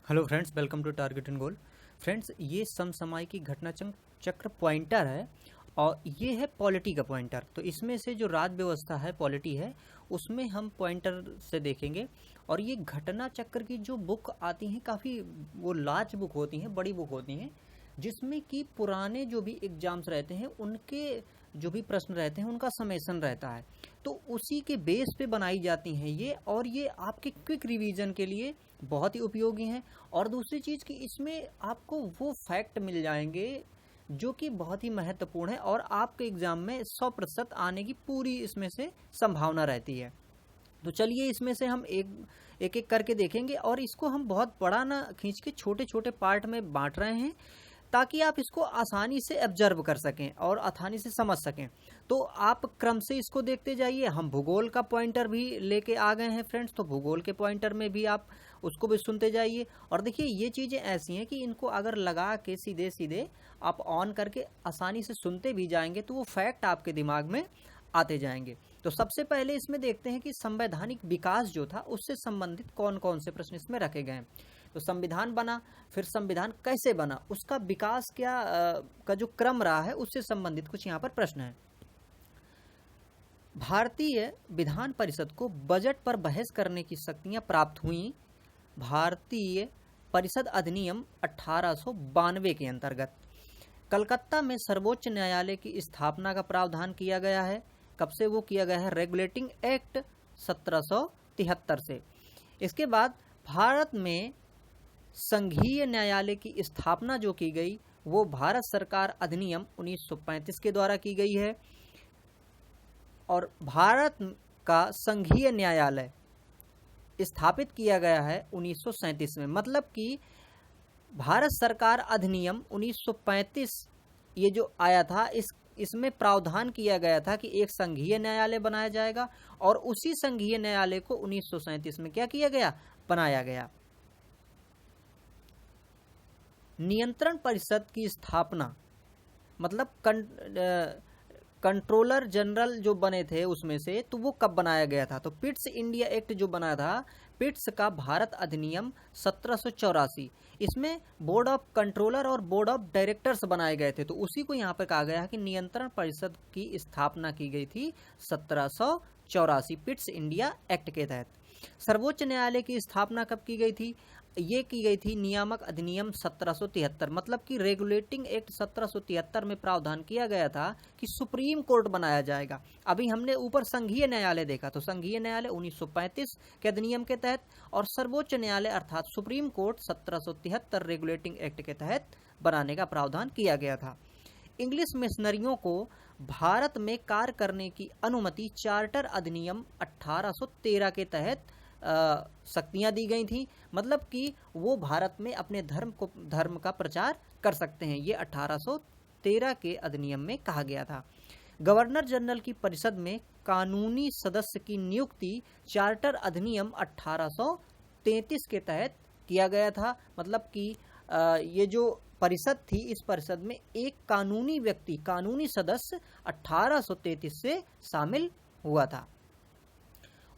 Hello friends, welcome to target and goal. Friends, ये समसामयिक घटना चक्र पॉइंटर है और ये है पॉलिटी का पॉइंटर। तो इसमें से जो राज्य व्यवस्था है, पॉलिटी है, उसमें हम पॉइंटर से देखेंगे। और ये घटना चक्र की जो बुक आती हैं, काफ़ी वो लार्ज बुक होती हैं, बड़ी बुक होती हैं, जिसमें कि पुराने जो भी एग्जाम्स रहते हैं उनके जो भी प्रश्न रहते हैं उनका समेसन रहता है। तो उसी के बेस पे बनाई जाती हैं ये, और ये आपके क्विक रिवीजन के लिए बहुत ही उपयोगी हैं। और दूसरी चीज़ कि इसमें आपको वो फैक्ट मिल जाएंगे जो कि बहुत ही महत्वपूर्ण है और आपके एग्ज़ाम में 100% आने की पूरी इसमें से संभावना रहती है। तो चलिए इसमें से हम एक एक करके देखेंगे, और इसको हम बहुत बड़ा ना खींच के छोटे छोटे पार्ट में बांट रहे हैं ताकि आप इसको आसानी से ऑब्जर्व कर सकें और आसानी से समझ सकें। तो आप क्रम से इसको देखते जाइए। हम भूगोल का पॉइंटर भी लेके आ गए हैं फ्रेंड्स, तो भूगोल के पॉइंटर में भी आप उसको भी सुनते जाइए। और देखिए, ये चीज़ें ऐसी हैं कि इनको अगर लगा के सीधे सीधे आप ऑन करके आसानी से सुनते भी जाएंगे तो वो फैक्ट आपके दिमाग में आते जाएंगे। तो सबसे पहले इसमें देखते हैं कि संवैधानिक विकास जो था उससे संबंधित कौन कौन से प्रश्न इसमें रखे गए हैं। तो संविधान बना, फिर संविधान कैसे बना, उसका विकास क्या का जो क्रम रहा है उससे संबंधित कुछ यहाँ पर प्रश्न है। भारतीय विधान परिषद को बजट पर बहस करने की शक्तियां प्राप्त हुई भारतीय परिषद अधिनियम 1892 के अंतर्गत। कलकत्ता में सर्वोच्च न्यायालय की स्थापना का प्रावधान किया गया है। कब से वो किया गया है? रेगुलेटिंग एक्ट 1773 से। इसके बाद भारत में संघीय न्यायालय की स्थापना जो की गई वो भारत सरकार अधिनियम 1935 के द्वारा की गई है। और भारत का संघीय न्यायालय स्थापित किया गया है 1937 में। मतलब कि भारत सरकार अधिनियम 1935 ये जो आया था, इसमें प्रावधान किया गया था कि एक संघीय न्यायालय बनाया जाएगा, और उसी संघीय न्यायालय को 1937 में क्या किया गया? बनाया गया। नियंत्रण परिषद की स्थापना, मतलब कंट्रोलर जनरल जो बने थे उसमें से, तो वो कब बनाया गया था? तो पिट्स इंडिया एक्ट जो बना था, पिट्स का भारत अधिनियम 1784, इसमें बोर्ड ऑफ कंट्रोलर और बोर्ड ऑफ डायरेक्टर्स बनाए गए थे। तो उसी को यहाँ पर कहा गया है कि नियंत्रण परिषद की स्थापना की गई थी 1784 पिट्स इंडिया एक्ट के तहत। सर्वोच्च न्यायालय की स्थापना कब की गई थी? ये की गई थी नियामक अधिनियम 1773, मतलब कि रेगुलेटिंग एक्ट 1773 में प्रावधान किया गया था कि सुप्रीम कोर्ट बनाया जाएगा। अभी हमने ऊपर संघीय न्यायालय देखा, तो संघीय न्यायालय 1935 के अधिनियम के तहत, और सर्वोच्च न्यायालय अर्थात सुप्रीम कोर्ट 1773 रेगुलेटिंग एक्ट के तहत बनाने का प्रावधान किया गया था। इंग्लिश मिशनरियों को भारत में कार्य करने की अनुमति चार्टर अधिनियम 1813 के तहत शक्तियां दी गई थी। मतलब कि वो भारत में अपने धर्म का प्रचार कर सकते हैं, ये 1813 के अधिनियम में कहा गया था। गवर्नर जनरल की परिषद में कानूनी सदस्य की नियुक्ति चार्टर अधिनियम 1833 के तहत किया गया था। मतलब कि ये जो परिषद थी, इस परिषद में एक कानूनी व्यक्ति, कानूनी सदस्य 1833 से शामिल हुआ था।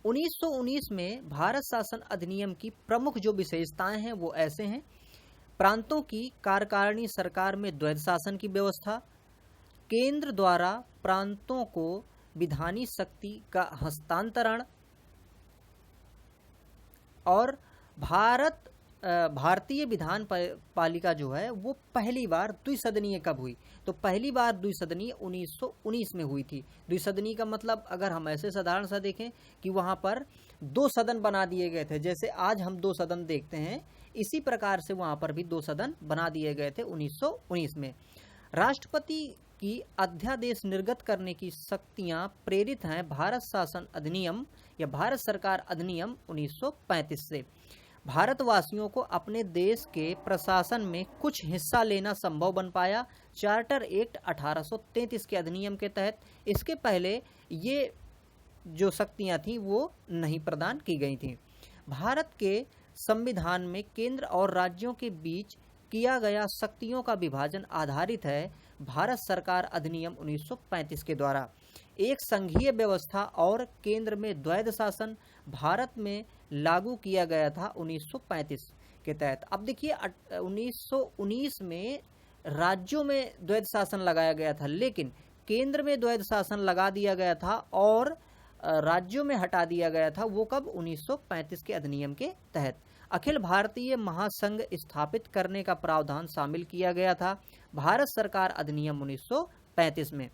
1919 में भारत शासन अधिनियम की प्रमुख जो विशेषताएं हैं वो ऐसे हैं। प्रांतों की कार्यकारिणी सरकार में द्वैध शासन की व्यवस्था, केंद्र द्वारा प्रांतों को विधानी शक्ति का हस्तांतरण, और भारतीय विधान पालिका जो है वो पहली बार द्विसदनीय कब हुई? तो पहली बार द्विसदनीय 1919 में हुई थी। द्विसदनीय का मतलब अगर हम ऐसे साधारण सा देखें कि वहाँ पर 2 सदन बना दिए गए थे, जैसे आज हम 2 सदन देखते हैं, इसी प्रकार से वहाँ पर भी 2 सदन बना दिए गए थे 1919 में। राष्ट्रपति की अध्यादेश निर्गत करने की शक्तियाँ प्रेरित हैं भारत शासन अधिनियम या भारत सरकार अधिनियम 1935 से। भारतवासियों को अपने देश के प्रशासन में कुछ हिस्सा लेना संभव बन पाया चार्टर एक्ट 1833 के अधिनियम के तहत। इसके पहले ये जो शक्तियां थी वो नहीं प्रदान की गई थी। भारत के संविधान में केंद्र और राज्यों के बीच किया गया शक्तियों का विभाजन आधारित है भारत सरकार अधिनियम 1935 के द्वारा। एक संघीय व्यवस्था और केंद्र में द्वैध शासन भारत में लागू किया गया था 1935 के तहत। अब देखिए 1919 में राज्यों में द्वैध शासन लगाया गया था, लेकिन केंद्र में द्वैध शासन लगा दिया गया था और राज्यों में हटा दिया गया था। वो कब? 1935 के अधिनियम के तहत। अखिल भारतीय महासंघ स्थापित करने का प्रावधान शामिल किया गया था भारत सरकार अधिनियम 1935 में।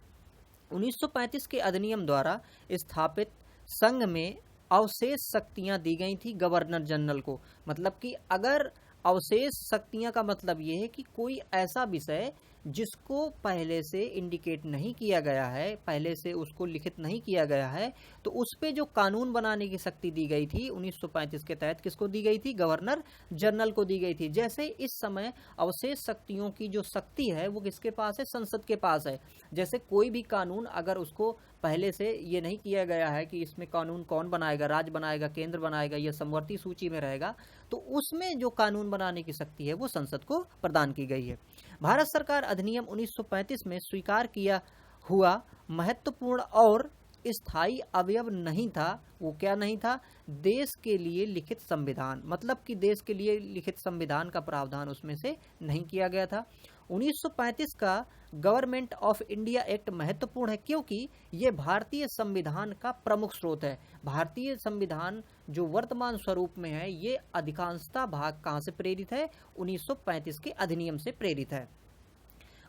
1935 के अधिनियम द्वारा स्थापित संघ में अवशेष शक्तियां दी गई थी गवर्नर जनरल को। मतलब कि अगर अवशेष शक्तियां का मतलब ये है कि कोई ऐसा विषय जिसको पहले से इंडिकेट नहीं किया गया है, पहले से उसको लिखित नहीं किया गया है, तो उस पे जो कानून बनाने की शक्ति दी गई थी 1935 के तहत किसको दी गई थी? गवर्नर जनरल को दी गई थी। जैसे इस समय अवशेष शक्तियों की जो शक्ति है वो किसके पास है? संसद के पास है। जैसे कोई भी कानून अगर उसको पहले से ये नहीं किया गया है कि इसमें कानून कौन बनाएगा, राज्य बनाएगा, केंद्र बनाएगा, या समवर्ती सूची में रहेगा, तो उसमें जो कानून बनाने की शक्ति है वो संसद को प्रदान की गई है। भारत सरकार अधिनियम 1935 में स्वीकार किया हुआ महत्वपूर्ण और स्थायी अवयव नहीं था। वो क्या नहीं था? देश के लिए लिखित संविधान। मतलब कि देश के लिए लिखित संविधान का प्रावधान उसमें से नहीं किया गया था। 1935 का गवर्नमेंट ऑफ इंडिया एक्ट महत्वपूर्ण है क्योंकि ये भारतीय संविधान का प्रमुख स्रोत है। भारतीय संविधान जो वर्तमान स्वरूप में है ये अधिकांशतः भाग कहाँ से प्रेरित है? 1935 के अधिनियम से प्रेरित है।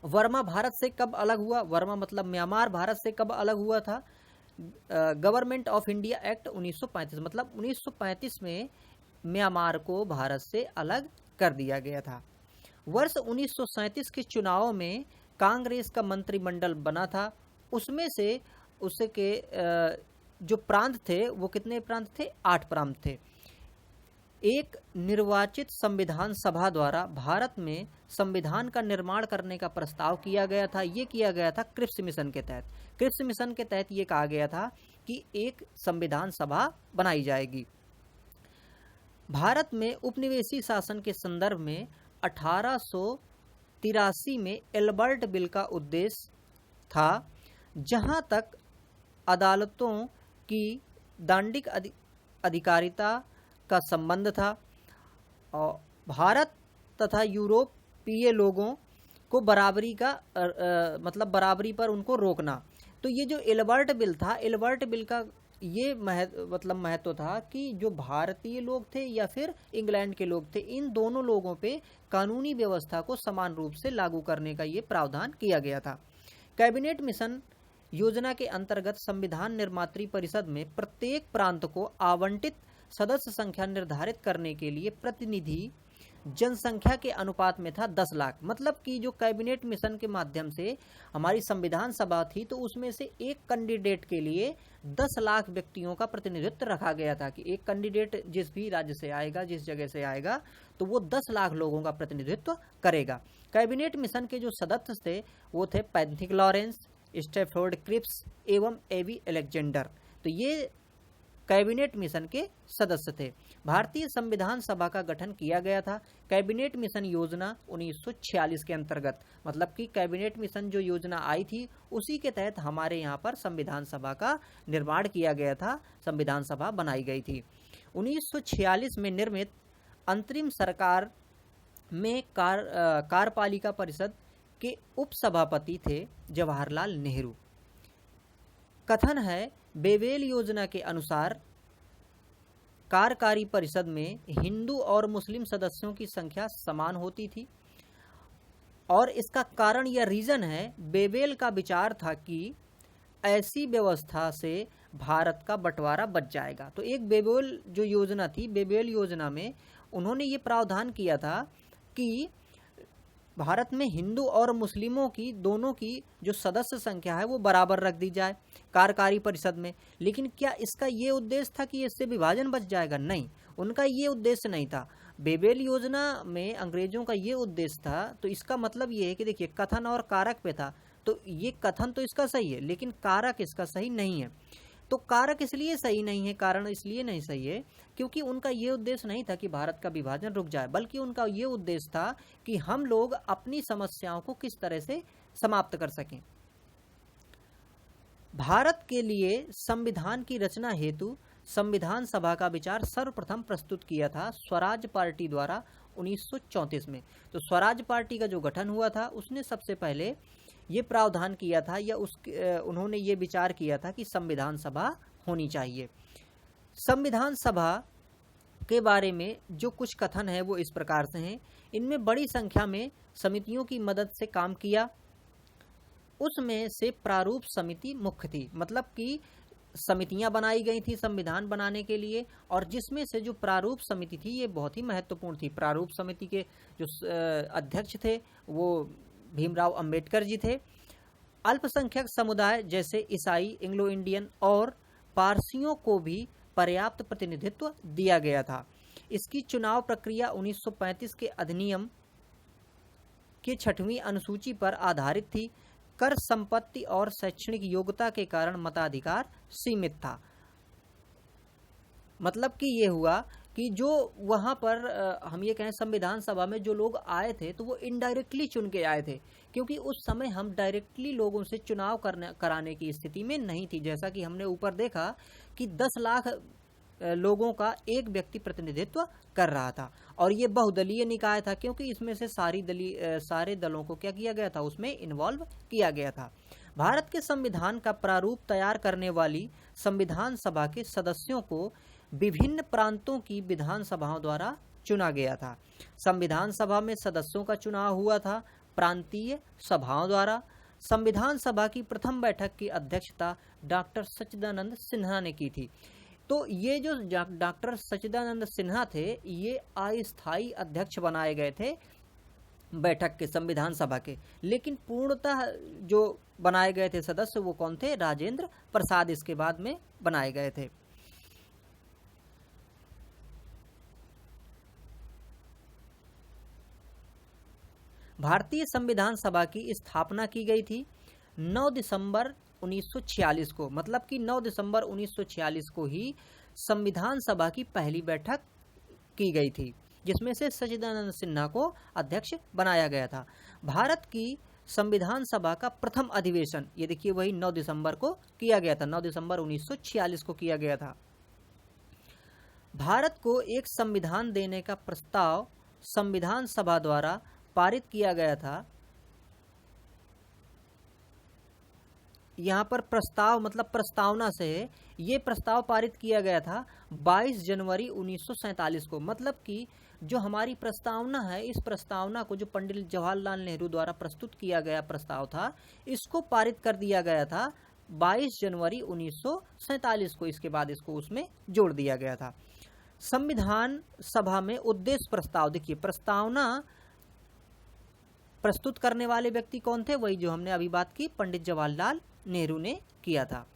वर्मा भारत से कब अलग हुआ? वर्मा मतलब म्यांमार भारत से कब अलग हुआ था? गवर्नमेंट ऑफ इंडिया एक्ट 1935, मतलब 1935 में म्यांमार को भारत से अलग कर दिया गया था। वर्ष 1937 के चुनाव में कांग्रेस का मंत्रिमंडल बना था। उसमें से उसके जो प्रांत थे वो कितने प्रांत थे? 8 प्रांत थे। एक निर्वाचित संविधान सभा द्वारा भारत में संविधान का निर्माण करने का प्रस्ताव किया गया था। ये किया गया था क्रिप्स मिशन के तहत। क्रिप्स मिशन के तहत ये कहा गया था कि एक संविधान सभा बनाई जाएगी। भारत में उपनिवेशी शासन के संदर्भ में 1883 में एल्बर्ट बिल का उद्देश्य था, जहां तक अदालतों की दांडिक अधिकारिता का संबंध था और भारत तथा यूरोपीय लोगों को बराबरी का मतलब बराबरी पर उनको रोकना। तो ये जो एल्बर्ट बिल था, एल्बर्ट बिल का ये महत्व था कि जो भारतीय लोग थे या फिर इंग्लैंड के लोग थे, इन दोनों लोगों पे कानूनी व्यवस्था को समान रूप से लागू करने का ये प्रावधान किया गया था। कैबिनेट मिशन योजना के अंतर्गत संविधान निर्मात्री परिषद में प्रत्येक प्रांत को आवंटित सदस्य संख्या निर्धारित करने के लिए प्रतिनिधि जनसंख्या के अनुपात में था 10 लाख। मतलब कि जो कैबिनेट मिशन के माध्यम से हमारी संविधान सभा थी तो उसमें से एक कैंडिडेट के लिए 10 लाख व्यक्तियों का प्रतिनिधित्व रखा गया था कि एक कैंडिडेट जिस भी राज्य से आएगा, जिस जगह से आएगा, तो वो 10 लाख लोगों का प्रतिनिधित्व करेगा। कैबिनेट मिशन के जो सदस्य थे वो थे पैथिक लॉरेंस, स्टैफोर्ड क्रिप्स एवं एवी अलेक्जेंडर। तो ये कैबिनेट मिशन के सदस्य थे। भारतीय संविधान सभा का गठन किया गया था कैबिनेट मिशन योजना 1946 के अंतर्गत। मतलब कि कैबिनेट मिशन जो योजना आई थी उसी के तहत हमारे यहाँ पर संविधान सभा का निर्माण किया गया था, संविधान सभा बनाई गई थी। 1946 में निर्मित अंतरिम सरकार में कार्यपालिका परिषद के उपसभापति थे जवाहरलाल नेहरू। कथन है बेवेल योजना के अनुसार कार्यकारी परिषद में हिंदू और मुस्लिम सदस्यों की संख्या समान होती थी और इसका कारण या रीजन है, बेवेल का विचार था कि ऐसी व्यवस्था से भारत का बंटवारा बच जाएगा। तो एक बेवेल जो योजना थी, बेवेल योजना में उन्होंने ये प्रावधान किया था कि भारत में हिंदू और मुस्लिमों की दोनों की जो सदस्य संख्या है वो बराबर रख दी जाए कार्यकारी परिषद में। लेकिन क्या इसका ये उद्देश्य था कि इससे विभाजन बच जाएगा? नहीं, उनका ये उद्देश्य नहीं था। बेवेल योजना में अंग्रेजों का ये उद्देश्य था। तो इसका मतलब ये है कि देखिए कथन और कारक पे था, तो ये कथन तो इसका सही है लेकिन कारक इसका सही नहीं है। तो कारक इसलिए सही नहीं है, कारण इसलिए नहीं सही है क्योंकि उनका ये उद्देश्य नहीं था कि भारत का विभाजन रुक जाए, बल्कि उनका ये उद्देश्य था कि हम लोग अपनी समस्याओं को किस तरह से समाप्त कर सकें। भारत के लिए संविधान की रचना हेतु संविधान सभा का विचार सर्वप्रथम प्रस्तुत किया था स्वराज पार्टी द्वारा 1934 में। तो स्वराज पार्टी का जो गठन हुआ था उसने सबसे पहले ये प्रावधान किया था या उन्होंने ये विचार किया था कि संविधान सभा होनी चाहिए। संविधान सभा के बारे में जो कुछ कथन है वो इस प्रकार से हैं। इनमें बड़ी संख्या में समितियों की मदद से काम किया, उसमें से प्रारूप समिति मुख्य थी, मतलब कि समितियां बनाई गई थी संविधान बनाने के लिए, और जिसमें से जो प्रारूप समिति थी ये बहुत ही महत्वपूर्ण थी। प्रारूप समिति के जो अध्यक्ष थे वो भीमराव अंबेडकर जी थे। अल्पसंख्यक समुदाय जैसे ईसाई, एंग्लो इंडियन और पारसियों को भी पर्याप्त प्रतिनिधित्व दिया गया था। इसकी चुनाव प्रक्रिया 1935 के अधिनियम के 6वीं अनुसूची पर आधारित थी। कर, संपत्ति और शैक्षणिक योग्यता के कारण मताधिकार सीमित था। मतलब कि ये हुआ कि जो वहाँ पर हम ये कहें संविधान सभा में जो लोग आए थे तो वो इनडायरेक्टली चुन के आए थे, क्योंकि उस समय हम डायरेक्टली लोगों से चुनाव कराने की स्थिति में नहीं थी। जैसा कि हमने ऊपर देखा कि 10 लाख लोगों का एक व्यक्ति प्रतिनिधित्व कर रहा था, और ये बहुदलीय निकाय था क्योंकि इसमें से सारे दलों को क्या किया गया था, उसमें इन्वॉल्व किया गया था। भारत के संविधान का प्रारूप तैयार करने वाली संविधान सभा के सदस्यों को विभिन्न प्रांतों की विधान सभाओं द्वारा चुना गया था। संविधान सभा में सदस्यों का चुनाव हुआ था प्रांतीय सभाओं द्वारा। संविधान सभा की प्रथम बैठक की अध्यक्षता डॉक्टर सच्चिदानंद सिन्हा ने की थी। तो ये जो डॉक्टर सच्चिदानंद सिन्हा थे ये अस्थायी अध्यक्ष बनाए गए थे बैठक के, संविधान सभा के, लेकिन पूर्णतः जो बनाए गए थे सदस्य वो कौन थे, राजेंद्र प्रसाद इसके बाद में बनाए गए थे। भारतीय संविधान सभा की स्थापना की गई थी 9 दिसंबर 1946 को, मतलब कि 9 दिसंबर 1946 को ही संविधान सभा की पहली बैठक की गई थी, जिसमें से सच्चिदानंद सिन्हा को अध्यक्ष बनाया गया था। भारत की संविधान सभा का प्रथम अधिवेशन ये देखिए वही 9 दिसंबर को किया गया था, 9 दिसंबर 1946 को किया गया था। भारत को एक संविधान देने का प्रस्ताव संविधान सभा द्वारा पारित किया गया था। यहाँ पर प्रस्ताव मतलब प्रस्तावना से है, ये प्रस्ताव पारित किया गया था 22 जनवरी 1947 को। मतलब कि जो हमारी प्रस्तावना है, इस प्रस्तावना को जो पंडित जवाहरलाल नेहरू द्वारा प्रस्तुत किया गया प्रस्ताव था, इसको पारित कर दिया गया था 22 जनवरी 1947 को। इसके बाद इसको उसमें जोड़ दिया गया था। संविधान सभा में उद्देश्य प्रस्ताव, देखिए प्रस्तावना प्रस्तुत करने वाले व्यक्ति कौन थे, वही जो हमने अभी बात की पंडित जवाहरलाल नेहरू ने किया था।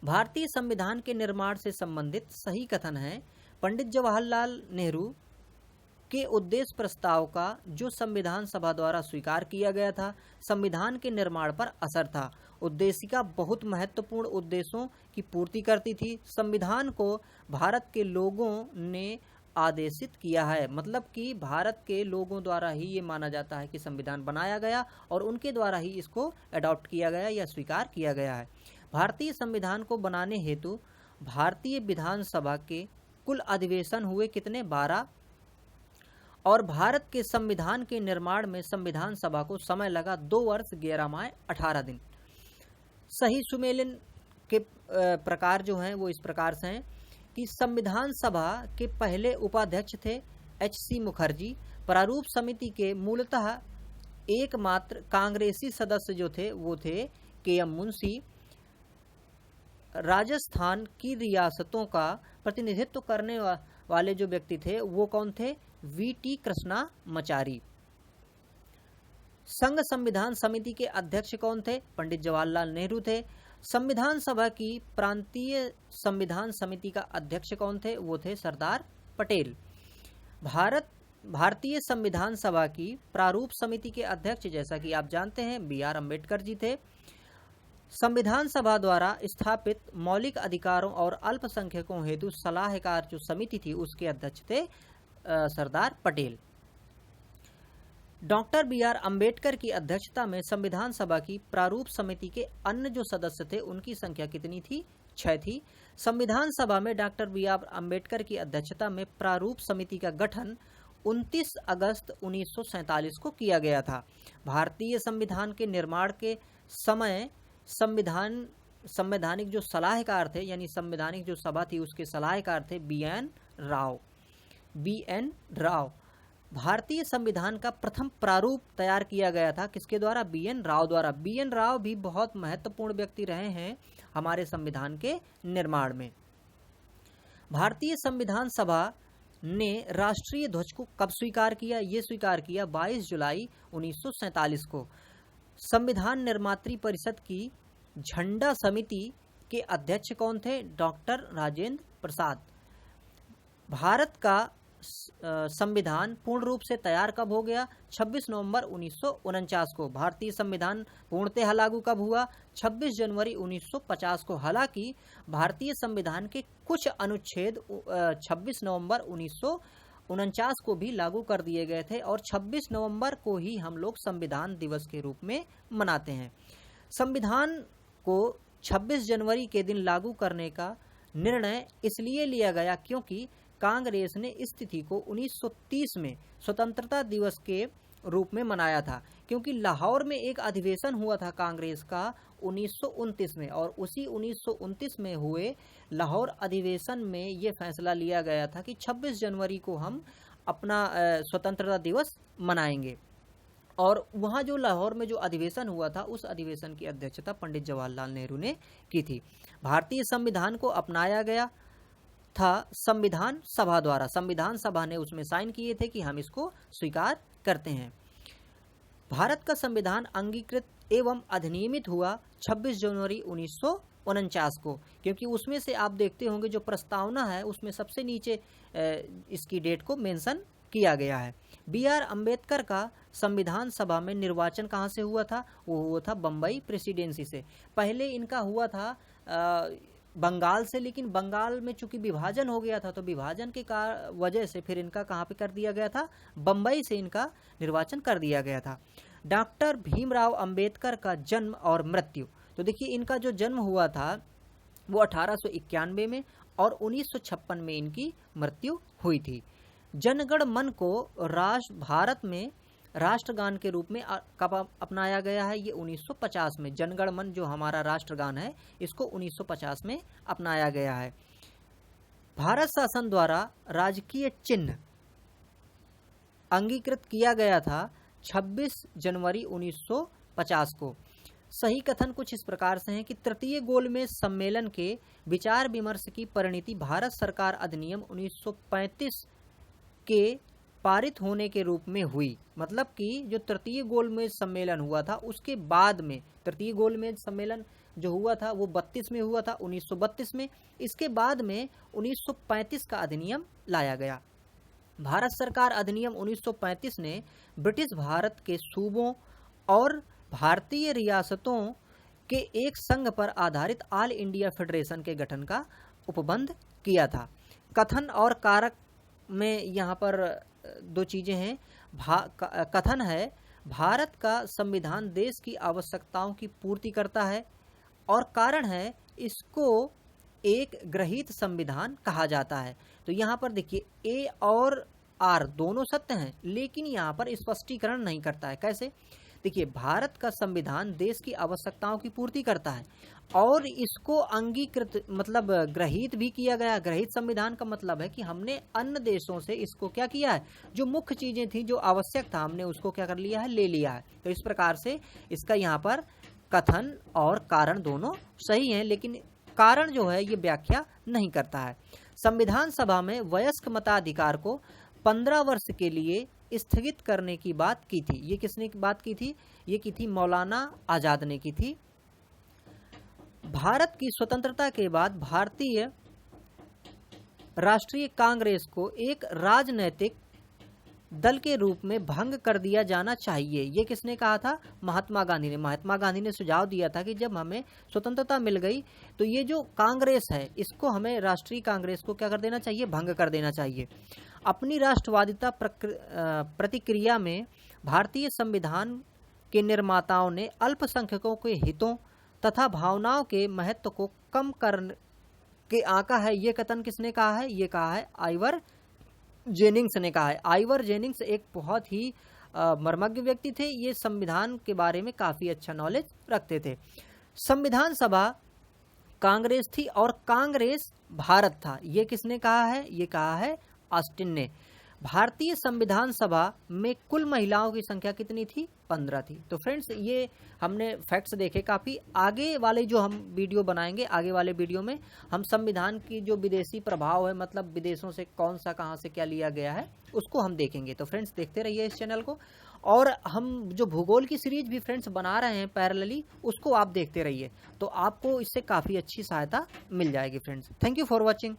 भारतीय संविधान के निर्माण से संबंधित सही कथन है पंडित जवाहरलाल नेहरू के उद्देश्य प्रस्ताव का जो संविधान सभा द्वारा स्वीकार किया गया था संविधान के निर्माण पर असर था। उद्देशिका बहुत महत्वपूर्ण उद्देश्यों की पूर्ति करती थी। संविधान को भारत के लोगों ने आदेशित किया है, मतलब कि भारत के लोगों द्वारा ही ये माना जाता है कि संविधान बनाया गया और उनके द्वारा ही इसको अडॉप्ट किया गया या स्वीकार किया गया है। भारतीय संविधान को बनाने हेतु भारतीय विधानसभा के कुल अधिवेशन हुए कितने, 12, और भारत के संविधान के निर्माण में संविधान सभा को समय लगा 2 वर्ष 11 माह 18 दिन। सही सुमेलन के प्रकार जो हैं वो इस प्रकार से हैं कि संविधान सभा के पहले उपाध्यक्ष थे H.C. मुखर्जी। प्रारूप समिति के मूलतः एकमात्र कांग्रेसी सदस्य जो थे वो थे K.M. मुंशी। राजस्थान की रियासतों का प्रतिनिधित्व करने वाले जो व्यक्ति थे वो कौन थे, V.T. कृष्णामाचारी। संघ संविधान समिति के अध्यक्ष कौन थे, पंडित जवाहरलाल नेहरू थे। संविधान सभा की प्रांतीय संविधान समिति का अध्यक्ष कौन थे, वो थे सरदार पटेल। भारतीय संविधान सभा की प्रारूप समिति के अध्यक्ष जैसा कि आप जानते हैं B.R. अम्बेडकर जी थे। संविधान सभा द्वारा स्थापित मौलिक अधिकारों और अल्पसंख्यकों हेतु सलाहकार जो समिति थी उसके अध्यक्ष थे Sardar Patel. Doctor B R Ambedkar की अध्यक्षता में संविधान सभा की प्रारूप समिति के अन्य जो सदस्य थे उनकी संख्या कितनी थी? 6 थी। संविधान सभा में डॉक्टर बी आर अम्बेडकर की अध्यक्षता में प्रारूप समिति का गठन 29 अगस्त 1947 को किया गया था। भारतीय संविधान के निर्माण के समय संवैधानिक जो सलाहकार थे, यानी संवैधानिक जो सभा थी उसके सलाहकार थे बी एन राव। भारतीय संविधान का प्रथम प्रारूप तैयार किया गया था किसके द्वारा? बी एन राव द्वारा। बी एन राव भी बहुत महत्वपूर्ण व्यक्ति रहे हैं हमारे संविधान के निर्माण में। भारतीय संविधान सभा ने राष्ट्रीय ध्वज को कब स्वीकार किया? ये स्वीकार किया 22 जुलाई 1947 को। संविधान निर्मात्री परिषद की झंडा समिति के अध्यक्ष कौन थे? डॉक्टर राजेंद्र प्रसाद। भारत का संविधान पूर्ण रूप से तैयार कब हो गया? 26 नवंबर 1949 को। भारतीय संविधान पूर्णतः लागू कब हुआ? 26 जनवरी 1950 को। हालांकि भारतीय संविधान के कुछ अनुच्छेद 26 नवंबर 1949 को भी लागू कर दिए गए थे और 26 नवंबर को ही हम लोग संविधान दिवस के रूप में मनाते हैं। संविधान को 26 जनवरी के दिन लागू करने का निर्णय इसलिए लिया गया क्योंकि कांग्रेस ने इस तिथि को 1930 में स्वतंत्रता दिवस के रूप में मनाया था, क्योंकि लाहौर में एक अधिवेशन हुआ था कांग्रेस का 1929 में, और उसी 1929 में हुए लाहौर अधिवेशन में ये फैसला लिया गया था कि 26 जनवरी को हम अपना स्वतंत्रता दिवस मनाएंगे। और वहाँ जो लाहौर में जो अधिवेशन हुआ था उस अधिवेशन की अध्यक्षता पंडित जवाहरलाल नेहरू ने की थी। भारतीय संविधान को अपनाया गया था संविधान सभा द्वारा। संविधान सभा ने उसमें साइन किए थे कि हम इसको स्वीकार करते हैं। भारत का संविधान अंगीकृत एवं अधिनियमित हुआ 26 जनवरी 1949 को, क्योंकि उसमें से आप देखते होंगे जो प्रस्तावना है उसमें सबसे नीचे इसकी डेट को मेंशन किया गया है। बी आर अम्बेडकर का संविधान सभा में निर्वाचन कहाँ से हुआ था? वो हुआ था बम्बई प्रेसिडेंसी से। पहले इनका हुआ था बंगाल से, लेकिन बंगाल में चूंकि विभाजन हो गया था तो विभाजन के वजह से फिर इनका कहाँ पे कर दिया गया था? बम्बई से इनका निर्वाचन कर दिया गया था। डॉक्टर भीमराव अंबेडकर का जन्म और मृत्यु, तो देखिए इनका जो जन्म हुआ था वो 1891 में और 1956 में इनकी मृत्यु हुई थी। जनगण मन को भारत में राष्ट्रगान के रूप में कब अपनाया गया है? ये 1950 में। जनगण मन जो हमारा राष्ट्रगान है इसको 1950 में अपनाया गया है। भारत शासन द्वारा राजकीय चिन्ह अंगीकृत किया गया था 26 जनवरी 1950 को। सही कथन कुछ इस प्रकार से हैं कि तृतीय गोलमेज सम्मेलन के विचार विमर्श की परिणति भारत सरकार अधिनियम 1935 के पारित होने के रूप में हुई। मतलब कि जो तृतीय गोलमेज सम्मेलन हुआ था उसके बाद में, तृतीय गोलमेज सम्मेलन जो हुआ था वो 32 में हुआ था, 1932 में। इसके बाद में 1935 का अधिनियम लाया गया। भारत सरकार अधिनियम 1935 ने ब्रिटिश भारत के सूबों और भारतीय रियासतों के एक संघ पर आधारित ऑल इंडिया फेडरेशन के गठन का उपबंध किया था। कथन और कारक में यहाँ पर दो चीजें हैं। कथन है भारत का संविधान देश की आवश्यकताओं की पूर्ति करता है, और कारण है इसको एक ग्रहीत संविधान कहा जाता है। तो यहाँ पर देखिए ए और आर दोनों सत्य हैं, लेकिन यहाँ पर स्पष्टीकरण नहीं करता है। कैसे? देखिए भारत का संविधान देश की आवश्यकताओं की पूर्ति करता है और इसको अंगीकृत मतलब ग्रहीत भी किया गया। ग्रहीत संविधान का मतलब है कि हमने अन्य देशों से इसको क्या किया है, जो मुख्य चीजें थी, जो आवश्यक था, हमने उसको क्या कर लिया है, ले लिया है। तो इस प्रकार से इसका यहाँ पर कथन और कारण दोनों सही हैं, लेकिन कारण जो है ये व्याख्या नहीं करता है। संविधान सभा में वयस्क मताधिकार को 15 वर्ष के लिए स्थगित करने की बात की थी। ये किसने बात की थी? ये की थी मौलाना आजाद ने की थी। भारत की स्वतंत्रता के बाद भारतीय राष्ट्रीय कांग्रेस को एक राजनैतिक दल के रूप में भंग कर दिया जाना चाहिए। ये किसने कहा था? महात्मा गांधी ने। महात्मा गांधी ने सुझाव दिया था कि जब हमें स्वतंत्रता मिल गई तो ये जो कांग्रेस है इसको हमें, राष्ट्रीय कांग्रेस को क्या कर देना चाहिए, भंग कर देना चाहिए। अपनी राष्ट्रवादिता प्रतिक्रिया में भारतीय संविधान के निर्माताओं ने अल्पसंख्यकों के हितों तथा भावनाओं के महत्व को कम करने के आंका है। ये कथन किसने कहा है? ये कहा है आइवर जेनिंग्स ने कहा है। आइवर जेनिंग्स एक बहुत ही मर्मज्ञ व्यक्ति थे। ये संविधान के बारे में काफी अच्छा नॉलेज रखते थे। संविधान सभा कांग्रेस थी और कांग्रेस भारत था। ये किसने कहा है? ये कहा है ऑस्टिन ने। भारतीय संविधान सभा में कुल महिलाओं की संख्या कितनी थी? 15 थी। तो फ्रेंड्स ये हमने फैक्ट्स देखे काफ़ी। आगे वाले जो हम वीडियो बनाएंगे, आगे वाले वीडियो में हम संविधान की जो विदेशी प्रभाव है, मतलब विदेशों से कौन सा कहाँ से क्या लिया गया है, उसको हम देखेंगे। तो फ्रेंड्स देखते रहिए इस चैनल को। और हम जो भूगोल की सीरीज भी फ्रेंड्स बना रहे हैं पैरेलली, उसको आप देखते रहिए, तो आपको इससे काफ़ी अच्छी सहायता मिल जाएगी friends. Thank you for watching.